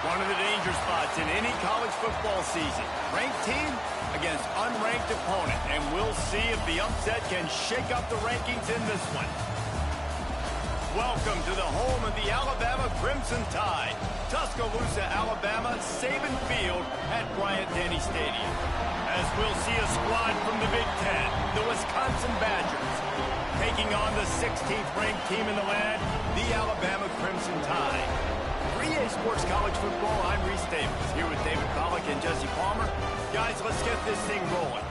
One of the danger spots in any college football season. Ranked team against unranked opponent. And we'll see if the upset can shake up the rankings in this one. Welcome to the home of the Alabama Crimson Tide. Tuscaloosa, Alabama, Saban Field at Bryant-Denny Stadium. As we'll see a squad from the Big Ten, the Wisconsin Badgers, taking on the 16th ranked team in the land, the Alabama Crimson Tide. 3A Sports College Football, I'm Reese Davis, here with David Pollack and Jesse Palmer. Guys, let's get this thing rolling.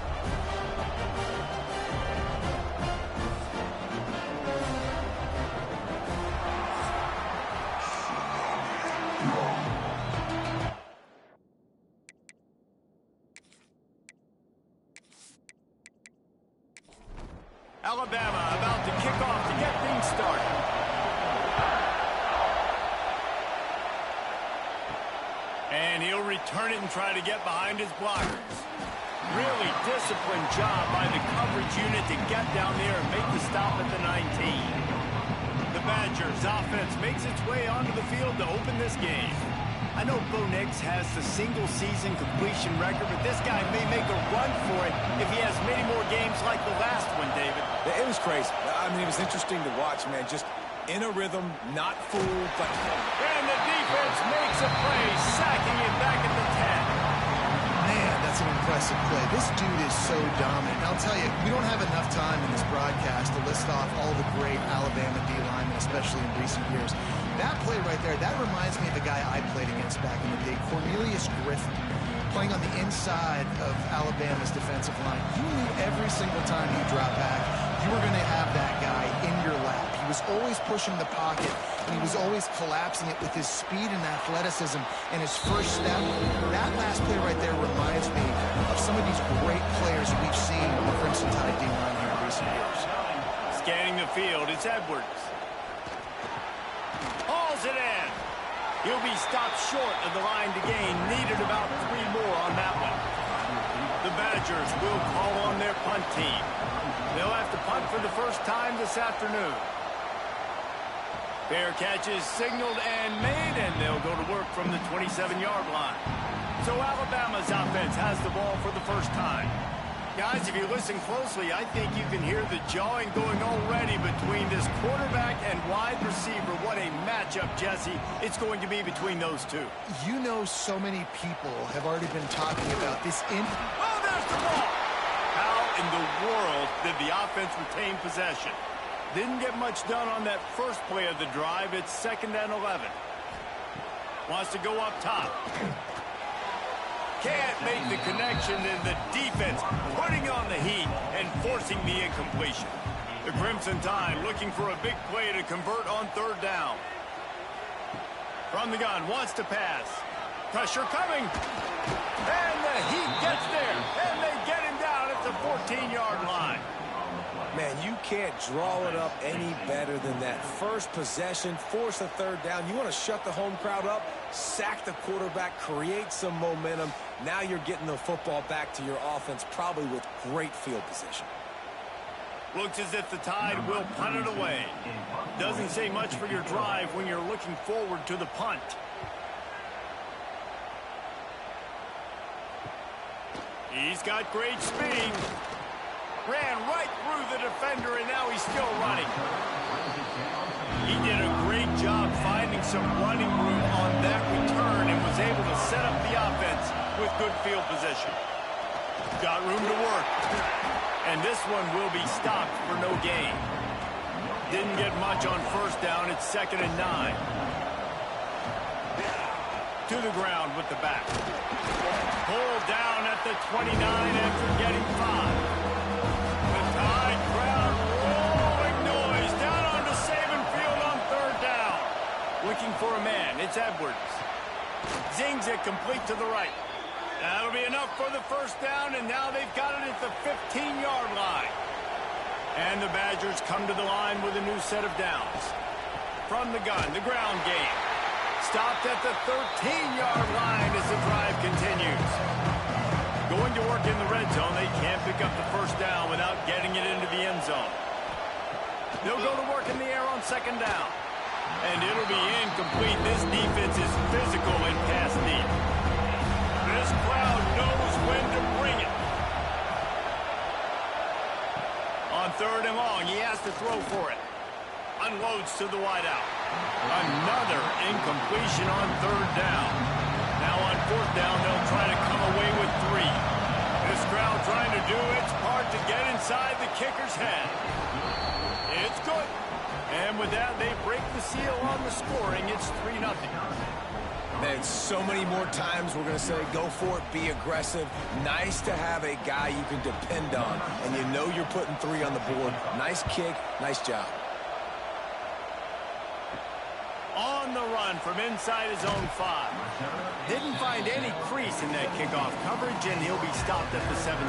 Alabama about to kick off to get things started. And he'll return it and try to get behind his blockers. Really disciplined job by the coverage unit to get down there and make the stop at the 19. The Badgers offense makes its way onto the field to open this game. I know Bo Nix has the single-season completion record, but this guy may make a run for it if he has many more games like the last one, David. It was crazy. I mean, it was interesting to watch, man. Just in a rhythm, not fooled, but... And the defense makes a play, sacking him back at the 10. Man, that's an impressive play. This dude is so dominant. I'll tell you, we don't have enough time in this broadcast to list off all the great Alabama D-linemen, especially in recent years. That play right there, that reminds me of the guy I played against back in the day, Cornelius Griffin, playing on the inside of Alabama's defensive line. You knew every single time he dropped back, you were going to have that guy in your lap. He was always pushing the pocket, and he was always collapsing it with his speed and athleticism and his first step. That last play right there reminds me of some of these great players we've seen on the Crimson Tide D-line here in recent years. Scanning the field, it's Edwards. Hauls it in. He'll be stopped short of the line to gain. Needed about 3 more on that one. The Badgers will call on their punt team. They'll have to punt for the first time this afternoon. Fair catch is signaled and made, and they'll go to work from the 27-yard line. So Alabama's offense has the ball for the first time. Guys, if you listen closely, I think you can hear the jawing going already between this quarterback and wide receiver. What a matchup, Jesse, it's going to be between those two. You know, so many people have already been talking about this. Oh, there's the ball! How in the world did the offense retain possession? Didn't get much done on that first play of the drive. It's 2nd and 11. Wants to go up top. Can't make the connection, and the defense putting on the heat and forcing the incompletion. The Crimson Tide looking for a big play to convert on 3rd down. From the gun, wants to pass. Pressure coming. And the heat gets there, and they get him down at the 14-yard line. Man, you can't draw it up any better than that. First possession, force a 3rd down. You want to shut the home crowd up, sack the quarterback, create some momentum. Now you're getting the football back to your offense, probably with great field position. Looks as if the Tide will punt it away. Doesn't say much for your drive when you're looking forward to the punt. He's got great speed. Ran right through the defender, and now he's still running. He did a great job finding some running room on that return and was able to set up the offense with good field position. Got room to work. And this one will be stopped for no gain. Didn't get much on 1st down. It's 2nd and 9. To the ground with the back. Pulled down at the 29 after getting 5. Tide crowd rolling noise down onto Saban Field on 3rd down. Looking for a man. It's Edwards. Zings it complete to the right. That'll be enough for the 1st down, and now they've got it at the 15-yard line. And the Badgers come to the line with a new set of downs. From the gun, the ground game. Stopped at the 13-yard line as the drive continues. Going to work in the red zone. They can't pick up the 1st down without getting it into the end zone. They'll go to work in the air on 2nd down. And it'll be incomplete. This defense is physical and pass deep. This crowd knows when to bring it. On 3rd and long, he has to throw for it. Unloads to the wideout. Another incompletion on 3rd down. Now on 4th down, they'll try to come away with 3. This crowd trying to do its part to get inside the kicker's head. It's good. And with that, they break the seal on the scoring. It's 3-0. Man, so many more times we're going to say, go for it, be aggressive. Nice to have a guy you can depend on, and you know you're putting 3 on the board. Nice kick, nice job. On the run from inside his own 5. Didn't find any crease in that kickoff coverage, and he'll be stopped at the 17.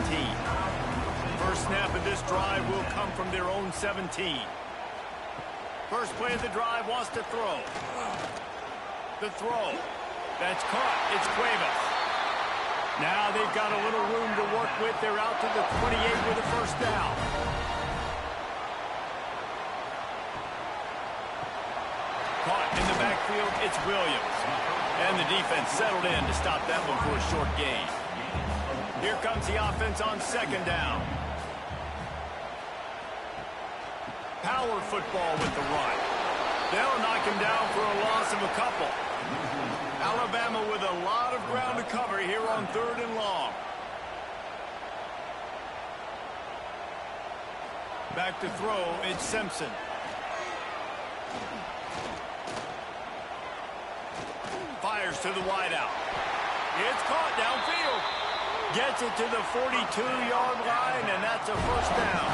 First snap of this drive will come from their own 17. First play of the drive wants to throw. The throw. That's caught. It's Cuevas. Now they've got a little room to work with. They're out to the 28 with a first down. Caught in the backfield, it's Williams. And the defense settled in to stop that one for a short gain. Here comes the offense on 2nd down. Power football with the run. They'll knock him down for a loss of a couple. Alabama with a lot of ground to cover here on 3rd and long. Back to throw, it's Simpson. Fires to the wideout. It's caught downfield. Gets it to the 42-yard line, and that's a first down.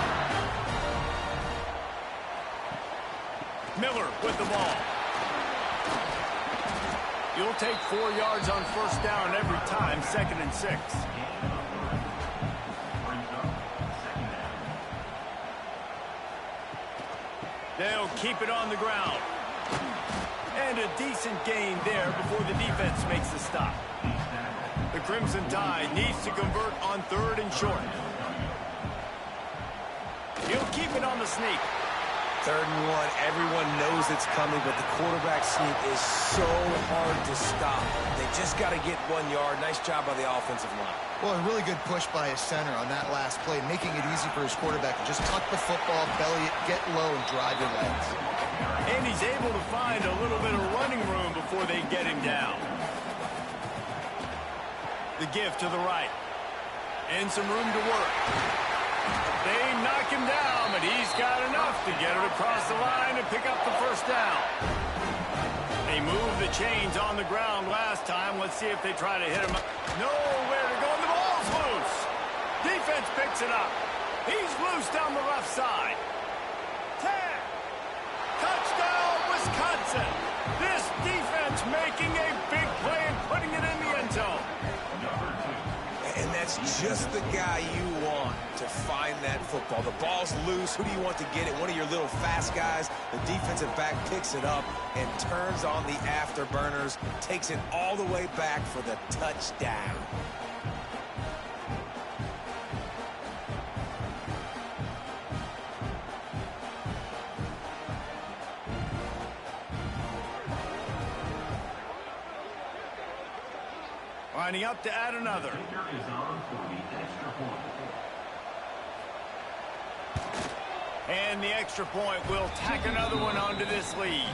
Miller with the ball. You'll take 4 yards on first down every time, 2nd and 6. They'll keep it on the ground. And a decent gain there before the defense makes the stop. The Crimson Tide needs to convert on 3rd and short. He'll keep it on the sneak. 3rd and 1, everyone knows it's coming, but the quarterback sneak is so hard to stop. They just got to get 1 yard. Nice job by the offensive line. Well, a really good push by his center on that last play, making it easy for his quarterback to just tuck the football, belly it, get low, and drive your legs. And he's able to find a little bit of running room before they get him down. The give to the right. And some room to work. They knock him down, but he's got enough to get it across the line and pick up the first down. They moved the chains on the ground last time. Let's see if they try to hit him. Nowhere to go, and the ball's loose. Defense picks it up. He's loose down the left side. 10. Touchdown, Wisconsin. This defense making a big play and putting it in the end zone. And that's just the guy you want to find that football. The ball's loose. Who do you want to get it? One of your little fast guys. The defensive back picks it up and turns on the afterburners, takes it all the way back for the touchdown. Lining up to add another. And the extra point will tack another one onto this lead.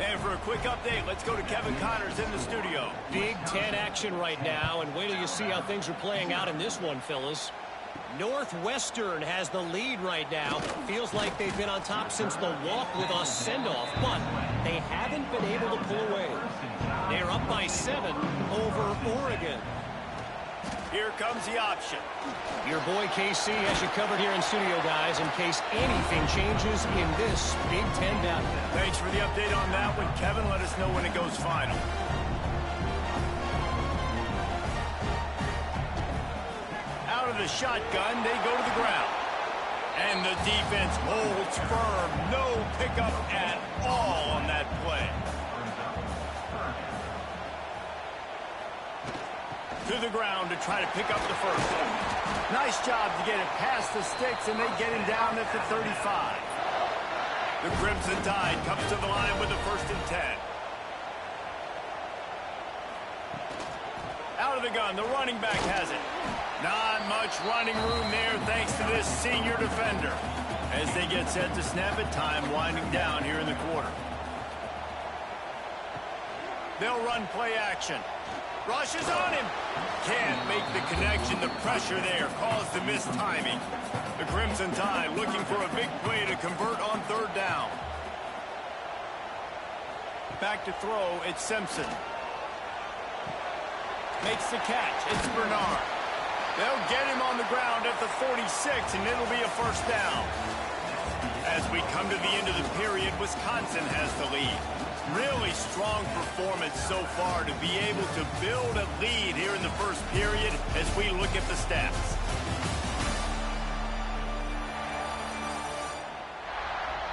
And for a quick update, let's go to Kevin Connors in the studio. Big Ten action right now, and wait till you see how things are playing out in this one, fellas. Northwestern has the lead right now. Feels like they've been on top since the walk with a send-off, but they haven't been able to pull away. They're up by 7 over Oregon. Here comes the option. Your boy KC has you covered here in studio, guys, in case anything changes in this Big Ten battle. Thanks for the update on that one, Kevin. Let us know when it goes final. Out of the shotgun, they go to the ground. And the defense holds firm. No pickup at all on that play. To the ground to try to pick up the first. Nice job to get it past the sticks, and they get him down at the 35. The Crimson Tide comes to the line with the 1st and 10. Out of the gun, the running back has it. Not much running room there thanks to this senior defender. As they get set to snap it, time winding down here in the quarter. They'll run play action. Rushes on him. Can't make the connection. The pressure there caused the missed timing. The Crimson Tide looking for a big play to convert on 3rd down. Back to throw, it's Simpson. Makes the catch, it's Bernard. They'll get him on the ground at the 46, and it'll be a 1st down. As we come to the end of the period, Wisconsin has the lead. Really strong performance so far to be able to build a lead here in the 1st period as we look at the stats.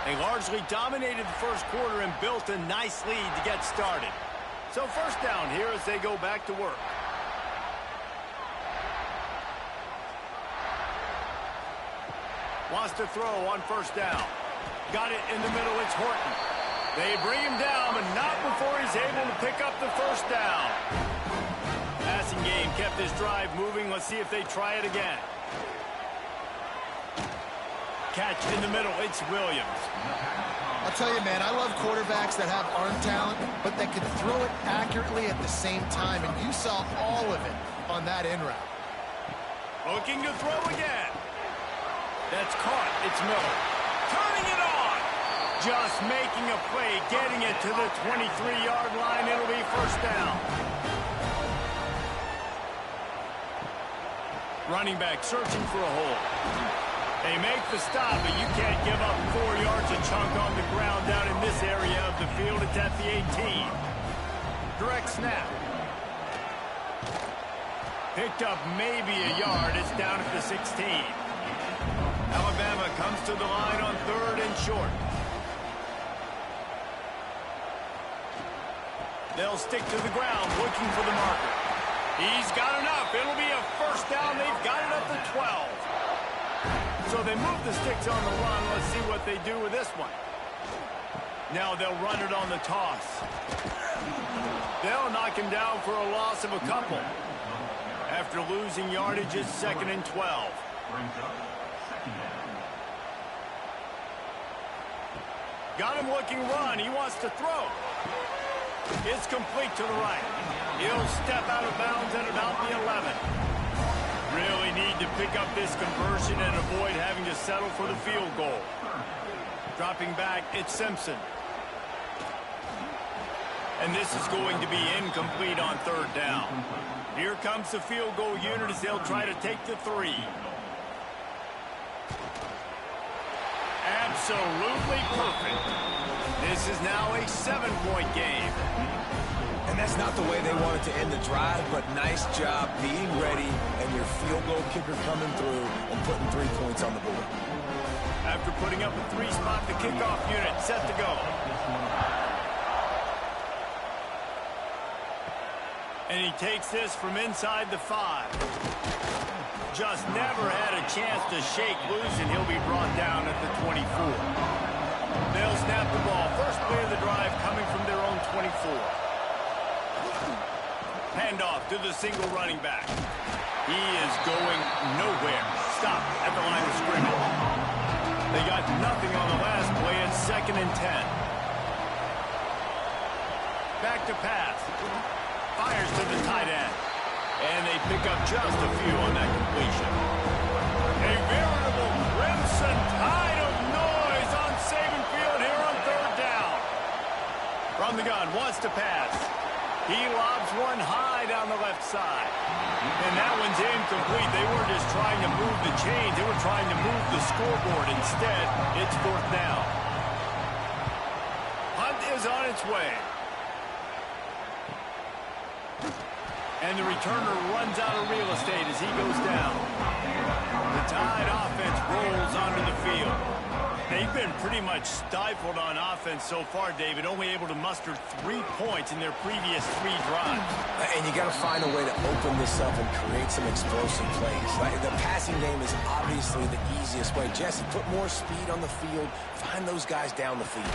They largely dominated the 1st quarter and built a nice lead to get started. So 1st down here as they go back to work. Wants to throw on 1st down. Got it in the middle, it's Horton. They bring him down, but not before he's able to pick up the 1st down. Passing game kept this drive moving. Let's see if they try it again. Catch in the middle, it's Williams. I'll tell you, man, I love quarterbacks that have arm talent, but that can throw it accurately at the same time, and you saw all of it on that in route. Looking to throw again. That's caught, it's Miller. Turning it on. Just making a play, getting it to the 23-yard line. It'll be 1st down. Running back searching for a hole. They make the stop, but you can't give up 4 yards a chunk on the ground down in this area of the field. It's at the 18. Direct snap. Picked up maybe a yard. It's down at the 16. Alabama comes to the line on 3rd and short. They'll stick to the ground looking for the marker. He's got enough. It'll be a 1st down. They've got it up to 12. So they move the sticks on the run. Let's see what they do with this one. Now they'll run it on the toss. They'll knock him down for a loss of a couple. After losing yardage, it's 2nd and 12. Got him looking run. He wants to throw. It's complete to the right. He'll step out of bounds at about the 11. Really need to pick up this conversion and avoid having to settle for the field goal. Dropping back, it's Simpson. And this is going to be incomplete on 3rd down. Here comes the field goal unit as they'll try to take the 3. Absolutely perfect. This is now a 7-point game. And that's not the way they wanted to end the drive, but nice job being ready and your field goal kicker coming through and putting 3 points on the board. After putting up a 3-spot, the kickoff unit set to go. And he takes this from inside the 5. Just never had a chance to shake loose, and he'll be brought down at the 24. They'll snap the ball. First play of the drive coming from their own 24. Handoff to the single running back. He is going nowhere. Stop at the line of scrimmage. They got nothing on the last play. It's 2nd and 10. Back to pass. Fires to the tight end. And they pick up just a few on that completion. A veritable Crimson Tide of noise on Saban Field here on 3rd down. From the gun, wants to pass. He lobs one high down the left side. And that one's incomplete. They weren't just trying to move the chains. They were trying to move the scoreboard. Instead, it's 4th down. Hunt is on its way. And the returner runs out of real estate as he goes down. The Tide offense rolls onto the field. They've been pretty much stifled on offense so far, David, only able to muster 3 points in their previous 3 drives. And you got to find a way to open this up and create some explosive plays. The passing game is obviously the easiest way. Jesse, put more speed on the field. Find those guys down the field.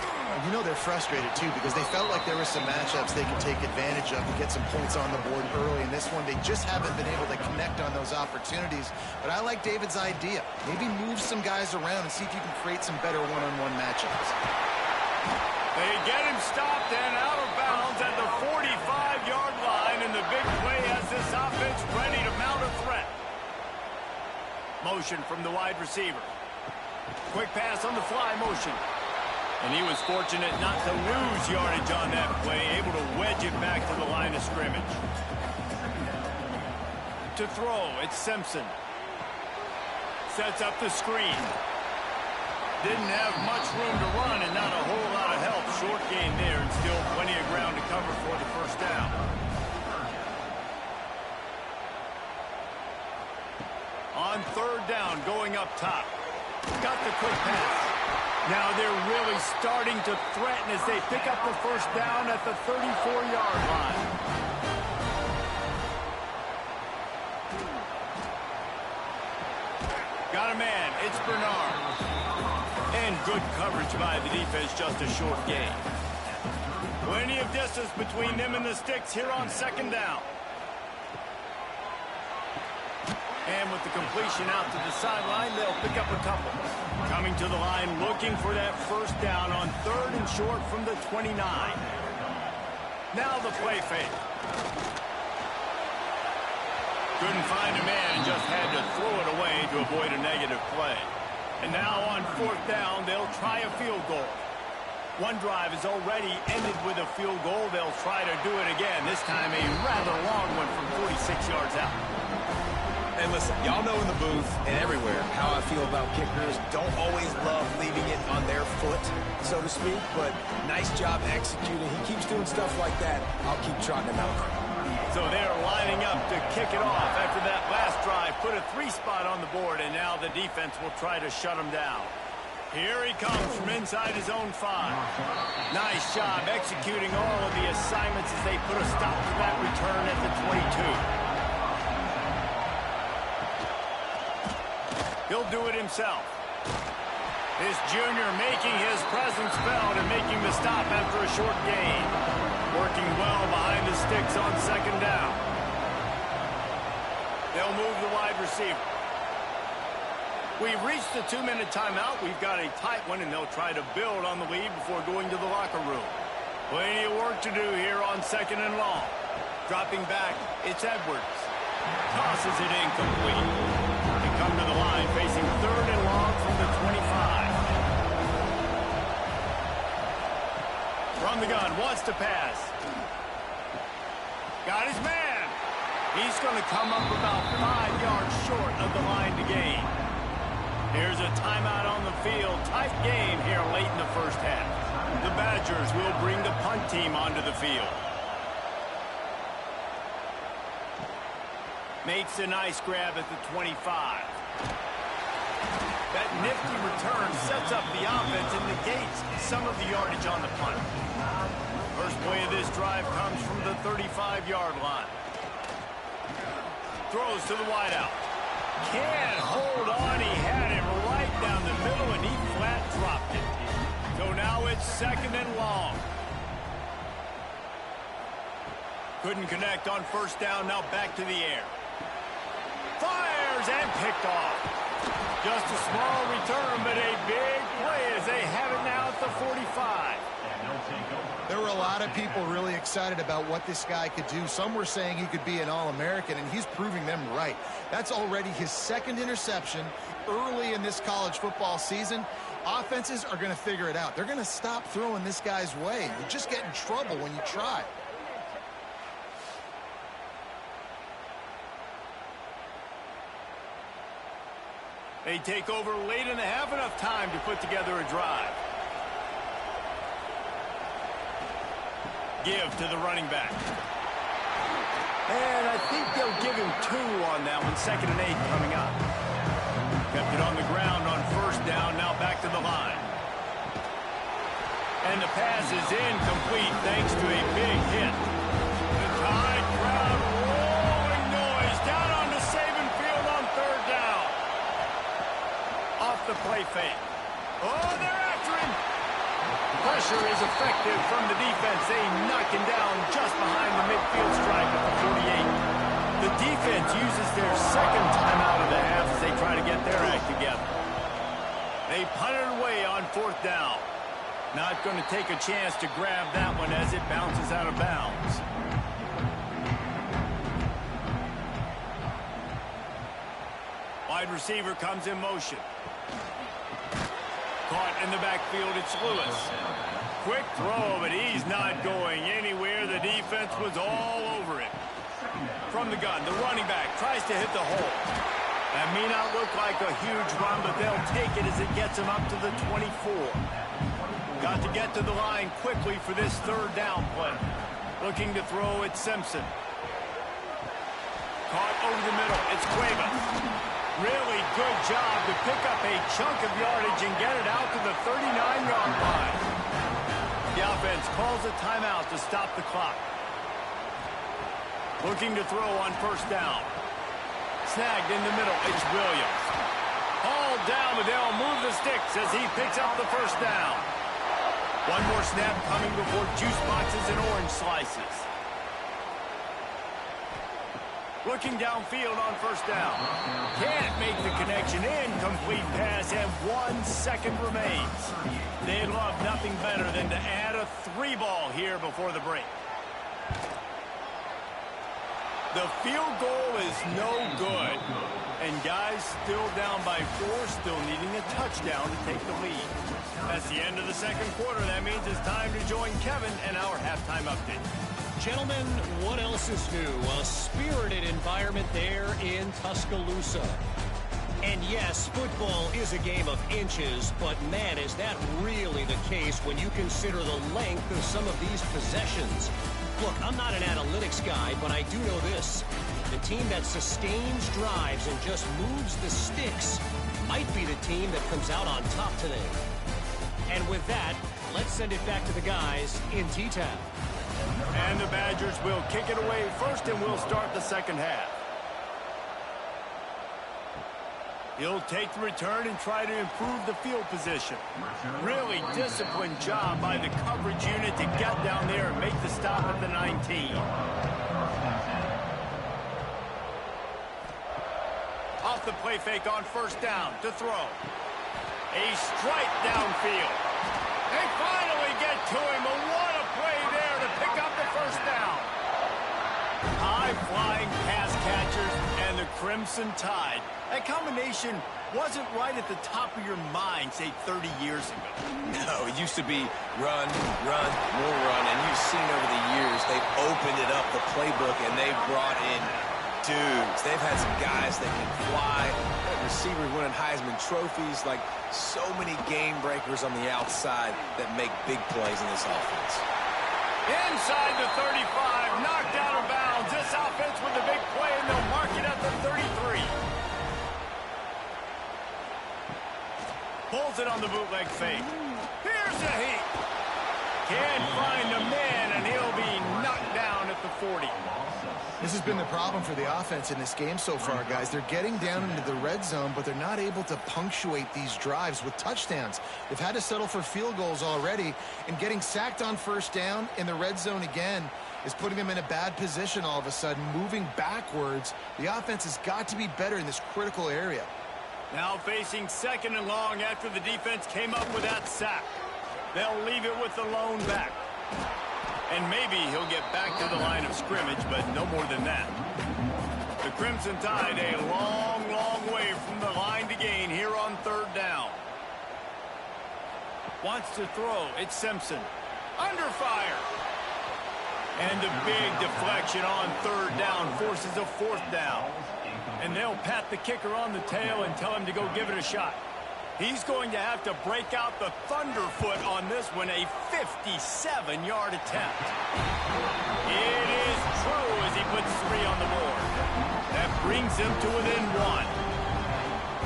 You know they're frustrated, too, because they felt like there were some matchups they could take advantage of and get some points on the board early. In this one, they just haven't been able to connect on those opportunities. But I like David's idea. Maybe move some guys around and see if you can create some better one-on-one matchups. They get him stopped and out of bounds at the 45-yard line, and the big play has this offense ready to mount a threat. Motion from the wide receiver. Quick pass on the fly motion. And he was fortunate not to lose yardage on that play, able to wedge it back to the line of scrimmage. To throw, it's Simpson. Sets up the screen. Didn't have much room to run and not a whole lot of help. Short gain there and still plenty of ground to cover for the first down. On third down, going up top. Got the quick pass. Now they're really starting to threaten as they pick up the first down at the 34-yard line. Got a man. It's Bernard. And good coverage by the defense, just a short gain. Plenty of distance between them and the sticks here on second down. And with the completion out to the sideline, they'll pick up a couple. Coming to the line, looking for that first down on third and short from the 29. Now the play fake. Couldn't find a man and just had to throw it away to avoid a negative play. And now on fourth down, they'll try a field goal. One drive has already ended with a field goal. They'll try to do it again, this time a rather long one from 46 yards out. And listen, y'all know in the booth and everywhere how I feel about kickers. Don't always love leaving it on their foot, so to speak, but nice job executing. He keeps doing stuff like that. I'll keep trotting him out. So they're lining up to kick it off after that last drive. Put a 3 spot on the board, and now the defense will try to shut him down. Here he comes from inside his own 5. Nice job executing all of the assignments as they put a stop to that return at the 22. He'll do it himself. This junior making his presence felt and making the stop after a short gain. Working well behind the sticks on second down. They'll move the wide receiver. We've reached the 2-minute timeout. We've got a tight one, and they'll try to build on the lead before going to the locker room. Plenty of work to do here on second and long. Dropping back, it's Edwards. Tosses it incomplete. Come to the line, facing third and long from the 25. From the gun, wants to pass. Got his man. He's going to come up about 5 yards short of the line to gain. Here's a timeout on the field. Tight game here late in the first half. The Badgers will bring the punt team onto the field. Makes a nice grab at the 25. That nifty return sets up the offense and negates some of the yardage on the punt. First play of this drive comes from the 35-yard line. Throws to the wideout. Can't hold on. He had it right down the middle, and he flat dropped it. So now it's second and long. Couldn't connect on first down. Now back to the air. Fires and picked off. Just a small return, but a big play as they have it now at the 45. There were a lot of people really excited about what this guy could do. Some were saying he could be an All-American, and he's proving them right. That's already his second interception early in this college football season. Offenses are going to figure it out. They're going to stop throwing this guy's way. You just get in trouble when you try. They take over late and have enough time to put together a drive. Give to the running back. And I think they'll give him 2 on that one. 2nd and 8 coming up. Kept it on the ground on first down. Now back to the line. And the pass is incomplete thanks to a big hit. The Tide crowd rolling noise down onto Saban Field on third down. Off the play fake. Oh, they're after him. Pressure is effective from the defense. They knock him down just behind the midfield stripe at the 48. The defense uses their second timeout of the half as they try to get their act together. They punt it away on fourth down. Not going to take a chance to grab that one as it bounces out of bounds. Wide receiver comes in motion. Caught in the backfield, it's Lewis. Quick throw, but he's not going anywhere. The defense was all over it. From the gun, the running back tries to hit the hole. That may not look like a huge run, but they'll take it as it gets them up to the 24. Got to get to the line quickly for this third down play. Looking to throw at Simpson. Caught over the middle. It's Cuevas. Really good job to pick up a chunk of yardage and get it out to the 39-yard line. The offense calls a timeout to stop the clock. Looking to throw on first down. Snagged in the middle. It's Williams. Hauled down, but they'll move the sticks as he picks up the first down. One more snap coming before juice boxes and orange slices. Looking downfield on first down. Can't make the connection. Incomplete pass, and 1 second remains. They'd love nothing better than to add a 3-ball here before the break. The field goal is no good. And guys still down by 4, still needing a touchdown to take the lead. That's the end of the second quarter. That means it's time to join Kevin and our halftime update. Gentlemen, what else is new? A spirited environment there in Tuscaloosa. And yes, football is a game of inches, but man, is that really the case when you consider the length of some of these possessions. Look, I'm not an analytics guy, but I do know this. The team that sustains drives and just moves the sticks might be the team that comes out on top today. And with that, let's send it back to the guys in T-Town. And the Badgers will kick it away first, and we'll start the second half. He'll take the return and try to improve the field position. Really disciplined job by the coverage unit to get down there and make the stop at the 19. Off the play fake on first down to throw. A strike downfield. They finally get to him, but what a play there to pick up the first down. High-flying pass catchers and the Crimson Tide. That combination wasn't right at the top of your mind, say, 30 years ago. No, it used to be run, run, more run, and you've seen over the years they've opened it up, the playbook, and they've brought in dudes. They've had some guys that can fly, receivers winning Heisman trophies, like so many game breakers on the outside that make big plays in this offense. Inside the 35, knocked out of bounds. This offense with a big play, and they'll mark it at the 33. Pulls it on the bootleg fake. Here's a heat. Can't find a man, and he'll be knocked down at the 40. This has been the problem for the offense in this game so far, guys. They're getting down into the red zone, but they're not able to punctuate these drives with touchdowns. They've had to settle for field goals already, and getting sacked on first down in the red zone again is putting them in a bad position all of a sudden, moving backwards. The offense has got to be better in this critical area. Now facing second and long after the defense came up with that sack. They'll leave it with the lone back. And maybe he'll get back to the line of scrimmage, but no more than that. The Crimson Tide a long, long way from the line to gain here on third down. Wants to throw. It's Simpson. Under fire. And a big deflection on third down forces a fourth down. And they'll pat the kicker on the tail and tell him to go give it a shot. He's going to have to break out the thunderfoot on this one, a 57-yard attempt. It is true as he puts 3 on the board. That brings him to within 1.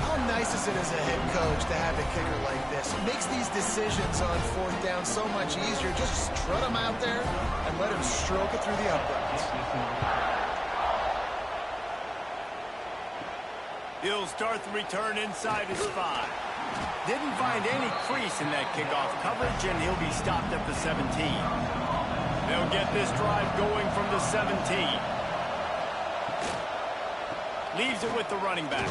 How nice is it as a head coach to have a kicker like this? It makes these decisions on fourth down so much easier. Just strut him out there and let him stroke it through the uprights. He'll start the return inside his 5. Didn't find any crease in that kickoff coverage, and he'll be stopped at the 17. They'll get this drive going from the 17. Leaves it with the running back.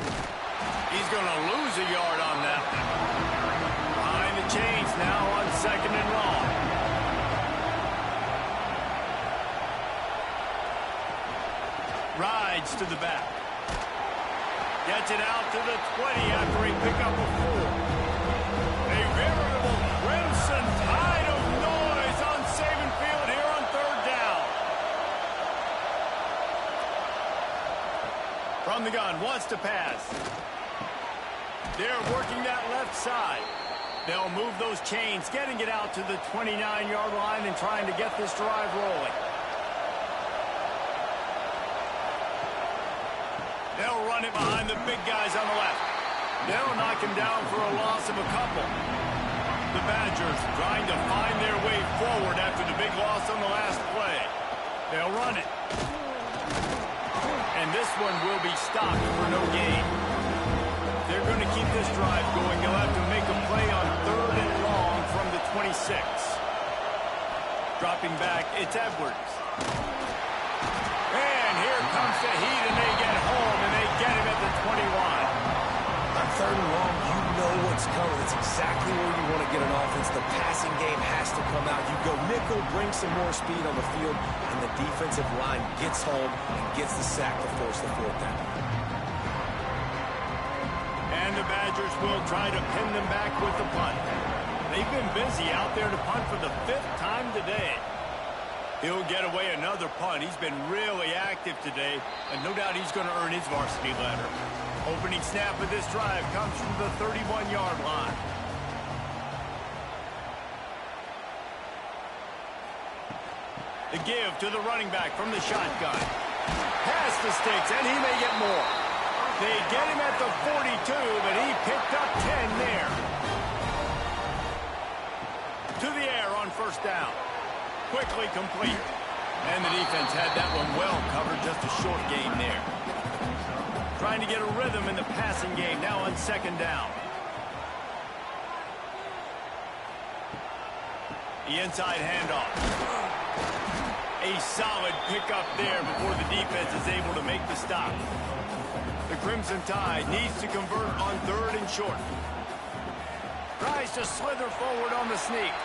He's going to lose a yard on that one. Behind the chains now on 2nd and long. Rides to the back. Gets it out to the 20 after he picked up a 4. A veritable crimson tide of noise on Saban Field here on 3rd down. From the gun, wants to pass. They're working that left side. They'll move those chains, getting it out to the 29-yard line and trying to get this drive rolling. They'll run it behind the big guys on the left. They'll knock him down for a loss of a couple. The Badgers trying to find their way forward after the big loss on the last play. They'll run it. And this one will be stopped for no gain. They're going to keep this drive going. They'll have to make a play on 3rd and long from the 26. Dropping back, it's Edwards. And here comes the heat, and they get home, and they get him at the 21. On 3rd and long, you know what's coming. It's exactly where you want to get an offense. The passing game has to come out. You go nickel, bring some more speed on the field, and the defensive line gets home and gets the sack to force the 4th down. And the Badgers will try to pin them back with the punt. They've been busy out there to punt for the 5th time today. He'll get away another punt. He's been really active today, and no doubt he's going to earn his varsity letter. Opening snap of this drive comes from the 31-yard line. The give to the running back from the shotgun. Past the sticks, and he may get more. They get him at the 42, but he picked up 10 there. To the air on 1st down. Quickly complete. And the defense had that one well covered, just a short gain there. Trying to get a rhythm in the passing game now on 2nd down. The inside handoff. A solid pickup there before the defense is able to make the stop. The Crimson Tide needs to convert on 3rd and short. Tries to slither forward on the sneak.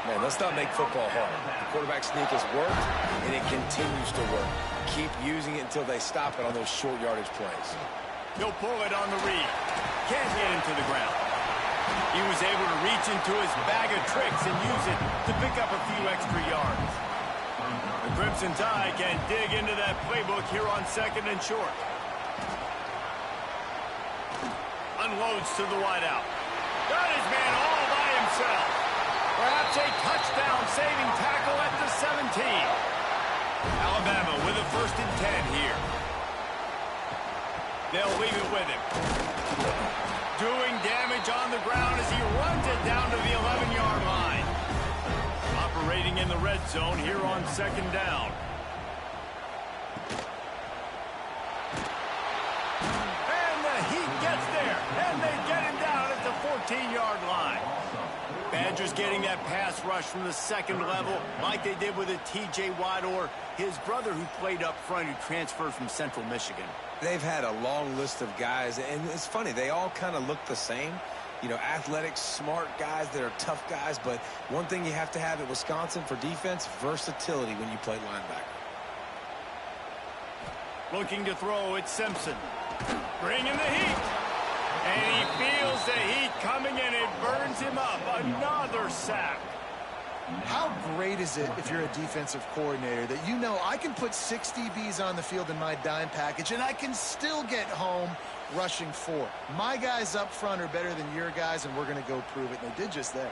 Man, let's not make football hard. The quarterback sneak has worked, and it continues to work. Keep using it until they stop it on those short yardage plays. He'll pull it on the read. Can't get him to the ground. He was able to reach into his bag of tricks and use it to pick up a few extra yards. The Crimson Tide can dig into that playbook here on 2nd and short. Unloads to the wideout. Got his man all by himself. Perhaps a touchdown-saving tackle at the 17. Alabama with a 1st and 10 here. They'll leave it with him. Doing damage on the ground as he runs it down to the 11-yard line. Operating in the red zone here on 2nd down. And the Heat gets there, and they get him down at the 14-yard line. Badgers getting that pass rush from the 2nd level like they did with a T.J. Watt or his brother who played up front who transferred from Central Michigan. They've had a long list of guys, and it's funny, they all kind of look the same. You know, athletic, smart guys that are tough guys, but one thing you have to have at Wisconsin for defense, versatility when you play linebacker. Looking to throw, it's Simpson. Bringing the heat. And he feels the heat coming, and it burns him up. Another sack. How great is it if you're a defensive coordinator that you know I can put 6 DBs on the field in my dime package and I can still get home rushing 4. My guys up front are better than your guys, and we're going to go prove it. And they did just that.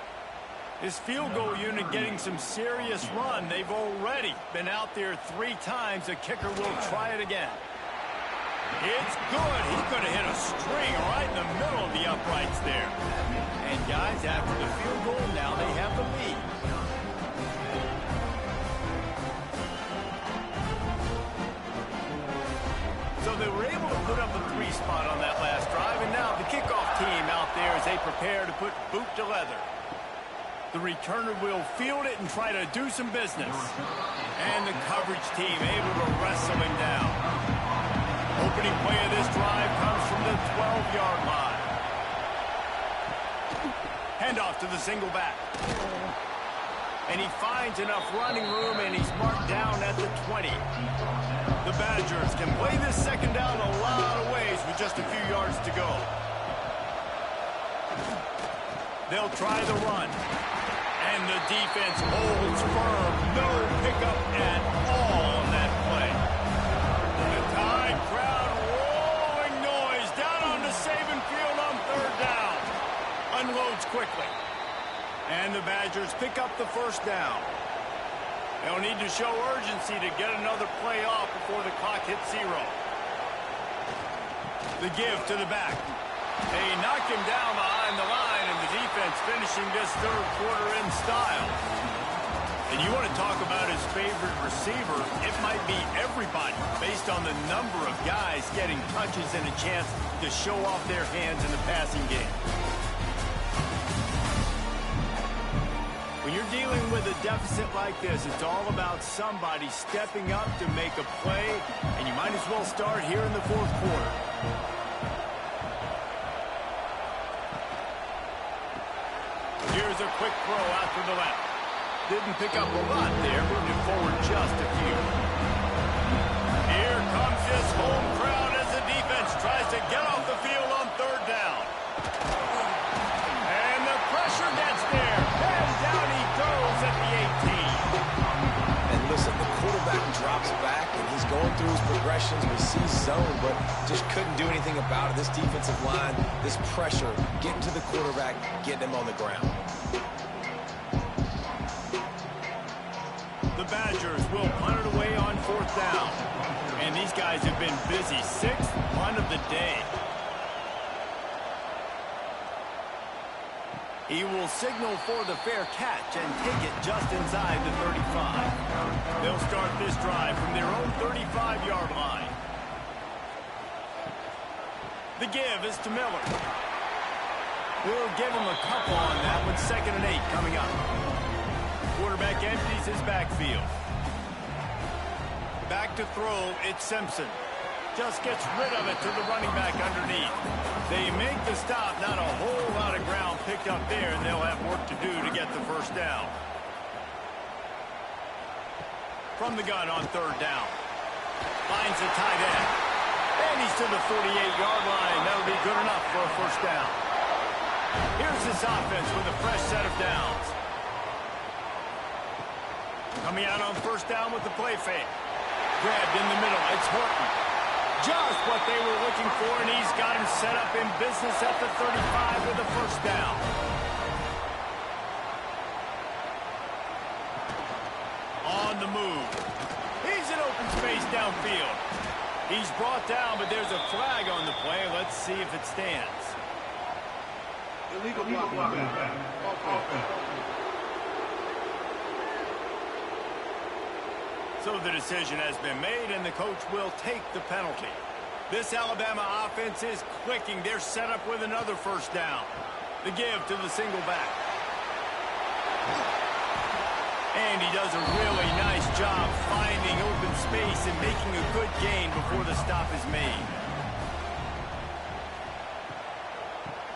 This field goal unit getting some serious run. They've already been out there 3 times. The kicker will try it again. It's good. He could have hit a string right in the middle of the uprights there. And guys, after the field goal, now they have the lead. So they were able to put up a 3 spot on that last drive, and now the kickoff team out there as they prepare to put boot to leather. The returner will field it and try to do some business. And the coverage team able to wrestle him down. Opening play of this drive comes from the 12-yard line. Handoff to the single back. And he finds enough running room, and he's marked down at the 20. The Badgers can play this second down a lot of ways with just a few yards to go. They'll try the run. And the defense holds firm. No pickup at all on that play. The Tide crowd rolling noise down onto Saban Field on third down. Unloads quickly. And the Badgers pick up the first down. They'll need to show urgency to get another play off before the clock hits 0. The give to the back. They knock him down behind the line, and the defense finishing this third quarter in style. And you want to talk about his favorite receiver, it might be everybody based on the number of guys getting touches and a chance to show off their hands in the passing game. When you're dealing with a deficit like this, it's all about somebody stepping up to make a play, and you might as well start here in the fourth quarter. Here's a quick throw out to the left. Didn't pick up a lot there, moved it forward just a few. Here comes this home crowd as the defense tries to get off the field on third down. And the pressure gets there. And down he goes at the 18. And listen, the quarterback drops back, and he's going through his progressions. We see zone, but just couldn't do anything about it. This defensive line, this pressure, getting to the quarterback, getting him on the ground. The Badgers will punt it away on fourth down. And these guys have been busy. 6th punt of the day. He will signal for the fair catch and take it just inside the 35. They'll start this drive from their own 35-yard line. The give is to Miller. We'll give him a couple on that with 2nd and 8 coming up. Quarterback empties his backfield. Back to throw, it's Simpson. Just gets rid of it to the running back underneath. They make the stop, not a whole lot of ground picked up there, and they'll have work to do to get the first down. From the gun on third down. Finds the tight end. And he's to the 48-yard line. That'll be good enough for a first down. Here's this offense with a fresh set of downs. Coming out on first down with the play fake. Grabbed in the middle. It's Horton. Just what they were looking for, and he's got him set up in business at the 35 with a first down. On the move. He's in open space downfield. He's brought down, but there's a flag on the play. Let's see if it stands. Illegal blocking. So the decision has been made, and the coach will take the penalty. This Alabama offense is clicking. They're set up with another first down. The give to the single back. And he does a really nice job finding open space and making a good gain before the stop is made.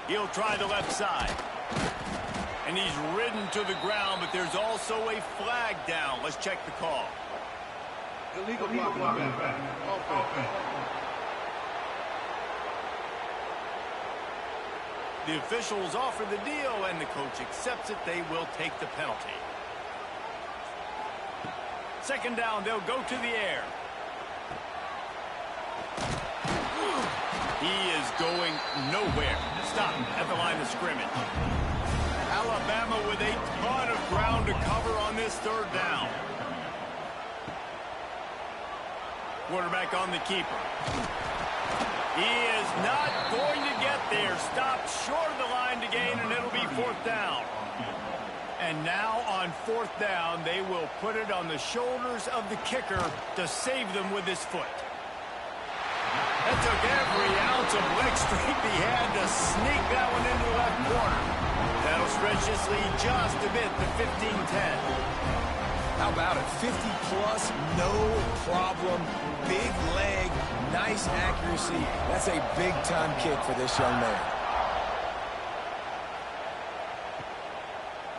He'll try the left side. And he's ridden to the ground, but there's also a flag down. Let's check the call. Illegal blocking. The officials offer the deal, and the coach accepts it. They will take the penalty. Second down, they'll go to the air. He is going nowhere. Stop at the line of scrimmage. Alabama with a ton of ground to cover on this third down. Quarterback on the keeper. He is not going to get there. Stopped short of the line to gain, and it'll be 4th down. And now on 4th down, they will put it on the shoulders of the kicker to save them with his foot. That took every ounce of leg strength he had to sneak that one into the left corner. That'll stretch this lead just a bit to 15-10. How about it? 50-plus, no problem. Big leg, nice accuracy. That's a big-time kick for this young man.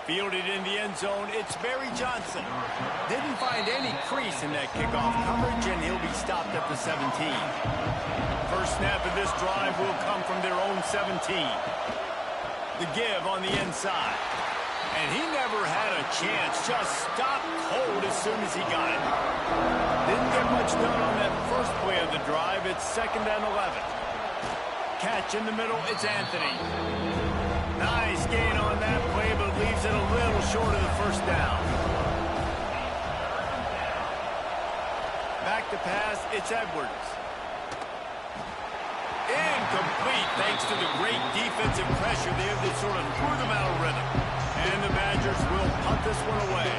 Fielded in the end zone, it's Barry Johnson. Didn't find any crease in that kickoff coverage, and he'll be stopped at the 17. First snap of this drive will come from their own 17. The give on the inside. And he never had a chance, just stopped cold as soon as he got it. Didn't get much done on that first play of the drive. It's 2nd and 11. Catch in the middle, it's Anthony. Nice gain on that play, but leaves it a little short of the 1st down. Back to pass, it's Edwards. Incomplete, thanks to the great defensive pressure there that sort of threw them out of rhythm. And the Badgers will punt this one away.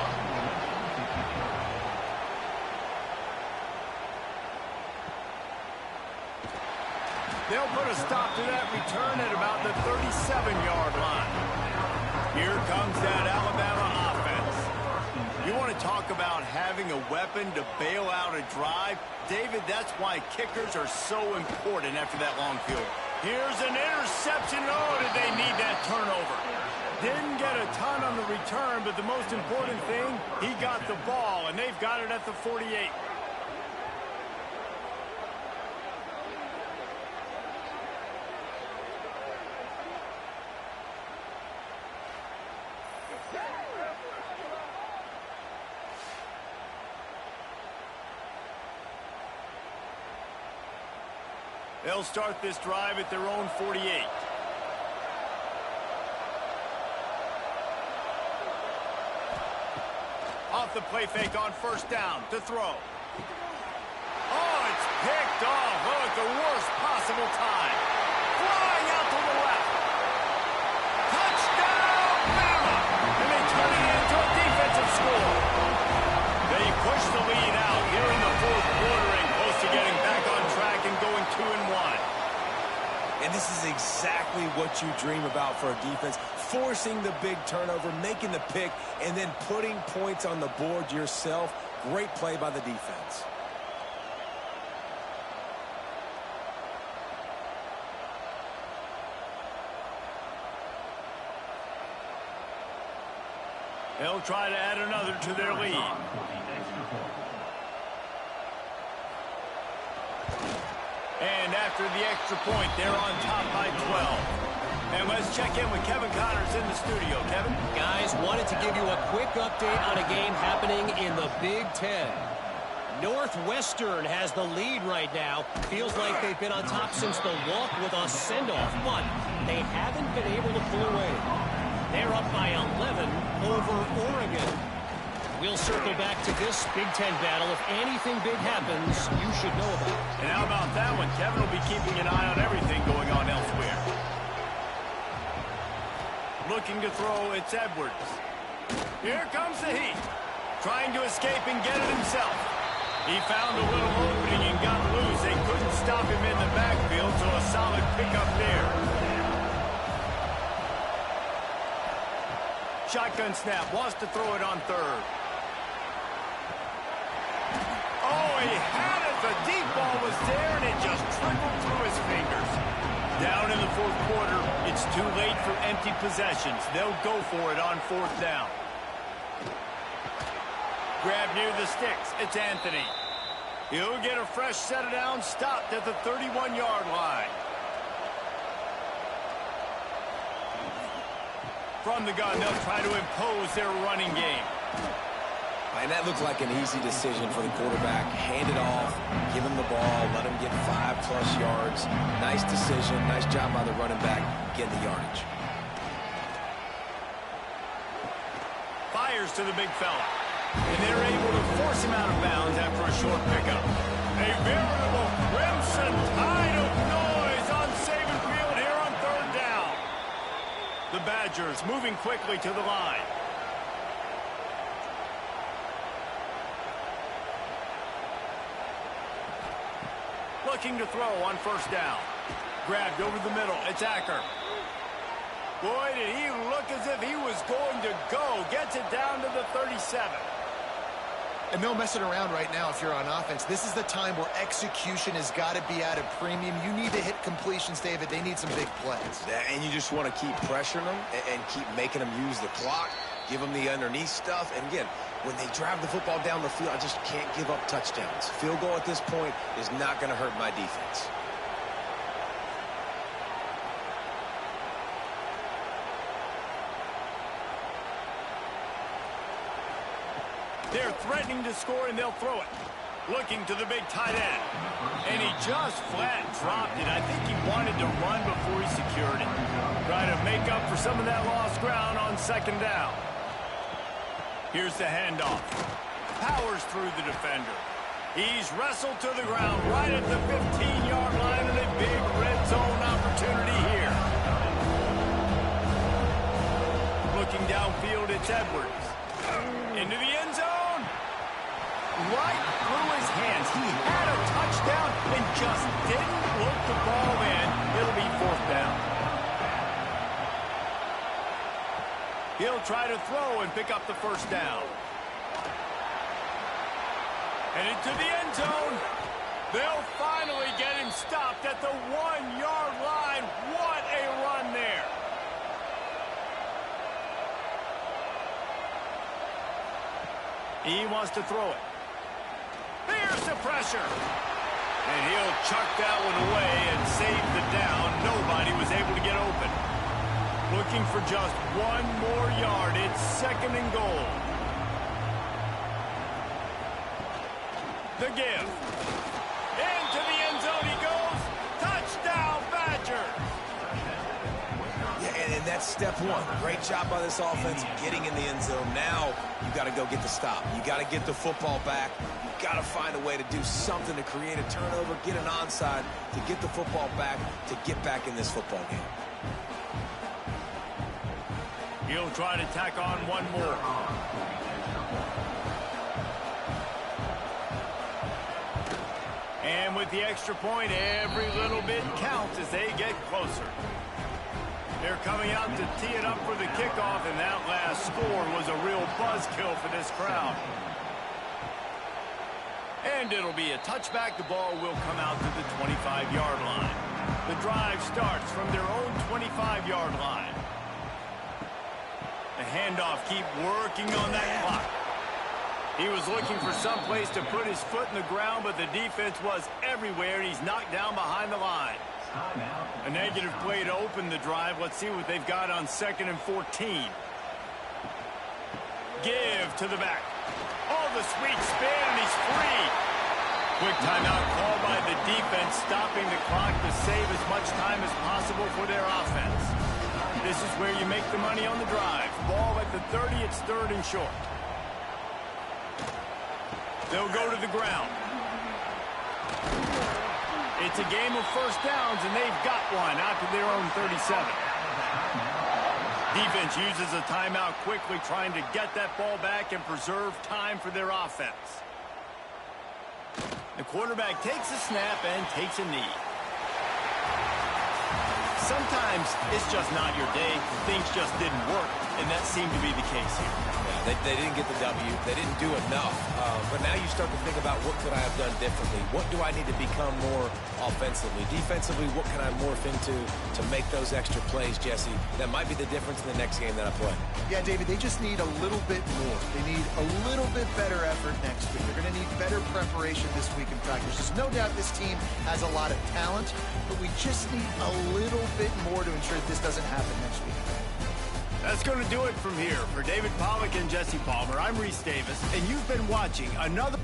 They'll put a stop to that return at about the 37-yard line. Here comes that Alabama offense. You want to talk about having a weapon to bail out a drive? David, that's why kickers are so important after that long field. Here's an interception. Oh, did they need that turnover? Didn't get a ton on the return, but the most important thing, he got the ball, and they've got it at the 48. They'll start this drive at their own 48. Off the play fake on 1st down to throw. Oh, it's picked off. Oh, at the worst possible time. Flying out to the left. Touchdown, Bama! And they turn it into a defensive score. They push the lead out here in the 4th quarter and close to getting back on track and going 2-1. And this is exactly what you dream about for a defense. Forcing the big turnover, making the pick, and then putting points on the board yourself. Great play by the defense. They'll try to add another to their lead. And after the extra point, they're on top by 12. And let's check in with Kevin Connors in the studio. Kevin? Guys, wanted to give you a quick update on a game happening in the Big Ten. Northwestern has the lead right now. Feels like they've been on top since the walk with a send-off, but they haven't been able to pull away. They're up by 11 over Oregon. We'll circle back to this Big Ten battle. If anything big happens, you should know about it. And how about that one? Kevin will be keeping an eye on everything going on elsewhere. Looking to throw, it's Edwards. Here comes the heat. Trying to escape and get it himself. He found a little opening and got loose. They couldn't stop him in the backfield, so a solid pickup there. Shotgun snap, wants to throw it on 3rd. Oh, he had it. The deep ball was there, and it just trickled through his fingers. Down in the 4th quarter, it's too late for empty possessions. They'll go for it on 4th down. Grab near the sticks. It's Anthony. He'll get a fresh set of downs, stopped at the 31-yard line. From the gun, they'll try to impose their running game. And that looked like an easy decision for the quarterback. Hand it off, give him the ball, let him get 5+ yards. Nice decision, nice job by the running back getting the yardage. Fires to the big fella. And they're able to force him out of bounds after a short pickup. A veritable crimson tide of noise Badgers moving quickly to the line. Looking to throw on first down. Grabbed over the middle. It's Acker. Boy, did he look as if he was going to go. Gets it down to the 37. And no messing around right now if you're on offense. This is the time where execution has got to be at a premium. You need to hit completions, David. They need some big plays. And you just want to keep pressuring them and keep making them use the clock, give them the underneath stuff. And again, when they drive the football down the field, I just can't give up touchdowns. Field goal at this point is not going to hurt my defense. They're threatening to score, and they'll throw it. Looking to the big tight end. And he just flat dropped it. I think he wanted to run before he secured it. Trying to make up for some of that lost ground on second down. Here's the handoff. Powers through the defender. He's wrestled to the ground right at the 15-yard line, and a big red zone opportunity here. Looking downfield, it's Edwards. Into the end zone. Right through his hands. He had a touchdown and just didn't look the ball in. It'll be fourth down. He'll try to throw and pick up the first down. And into the end zone. They'll finally get him stopped at the 1-yard line. What a run there. He wants to throw it. Here's the pressure. And he'll chuck that one away and save the down. Nobody was able to get open. Looking for just one more yard. It's second and goal. The give. Into the end zone he goes. Touchdown, Badgers. Yeah, and that's step one. Great job by this offense getting in the end zone. Now you got to go get the stop. You got to get the football back. You got to find a way to do something to create a turnover, get an onside, to get the football back, to get back in this football game. He'll try to tack on one more. And with the extra point, every little bit counts as they get closer. They're coming out to tee it up for the kickoff, and that last score was a real buzzkill for this crowd. And it'll be a touchback. The ball will come out to the 25-yard line. The drive starts from their own 25-yard line. The handoff, keep working on that clock. He was looking for some place to put his foot in the ground, but the defense was everywhere, and he's knocked down behind the line. A negative play to open the drive. Let's see what they've got on 2nd and 14. Give to the back. Oh, the sweet spin, and he's free. Quick timeout called by the defense, stopping the clock to save as much time as possible for their offense. This is where you make the money on the drive. Ball at the 30, it's 3rd and short. They'll go to the ground. It's a game of first downs, and they've got one out to their own 37. Defense uses a timeout quickly, trying to get that ball back and preserve time for their offense. The quarterback takes a snap and takes a knee. Sometimes it's just not your day. Things just didn't work, and that seemed to be the case here. Yeah, they didn't get the W. They didn't do enough. But now you start to think about, what could I have done differently? What do I need to become more offensively? Defensively, what can I morph into to make those extra plays, Jesse? That might be the difference in the next game that I play. Yeah, David, they just need a little bit more. They need a little bit better effort next week. They're going to need better preparation this week in practice. There's no doubt this team has a lot of talent, but we just need a little bit more to ensure that this doesn't happen next week. That's going to do it from here. For David Pollack and Jesse Palmer, I'm Reese Davis, and you've been watching another...